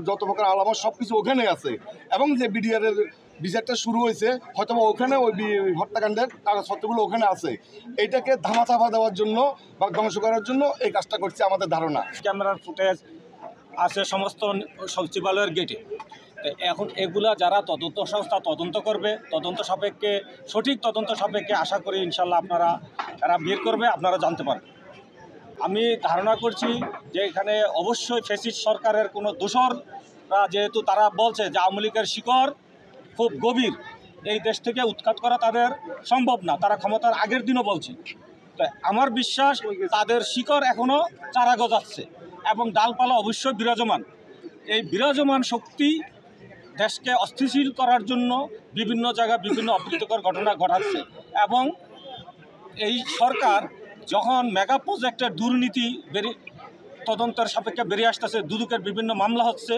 যত প্রকার আলামত সব কিছু ওখানে আছে, এবং যে বিডিআরের বিচারটা শুরু হয়েছে হয়তো ওখানে ওই হত্যাকাণ্ডের কাগজপত্রগুলো ওখানে আছে। এইটাকে ধামাচাপা দেওয়ার জন্য বা ধ্বংস করার জন্য এই কাজটা করছে আমাদের ধারণা। ক্যামেরার ফুটেজ আছে সমস্ত সচিবালয়ের গেটে। এখন এগুলা যারা তদন্ত সংস্থা তদন্ত করবে, তদন্ত সাপেক্ষে সঠিক তদন্ত সাপেক্ষে আশা করি ইনশাল্লাহ এরা বের করবে, আপনারা জানতে পারবেন। আমি ধারণা করছি যে এখানে অবশ্যই ফ্যাসিস্ট সরকারের কোনো দোসররা, যেহেতু তারা বলছে যে আওয়ামী লীগের শিকড় খুব গভীর, এই দেশ থেকে উৎখাত করা তাদের সম্ভব না, তারা ক্ষমতার আগের দিনও বলছে। তো আমার বিশ্বাস তাদের শিকড় এখনও চারা গজাচ্ছে এবং ডালপালা অবশ্যই বিরাজমান। এই বিরাজমান শক্তি দেশকে অস্থিতিশীল করার জন্য বিভিন্ন জায়গায় বিভিন্ন অপ্রীতিকর ঘটনা ঘটাচ্ছে, এবং এই সরকার যখন মেগা প্রজেক্টের দুর্নীতি তদন্তের সাপেক্ষে বেরিয়ে আসতেছে, দুদকের বিভিন্ন মামলা হচ্ছে,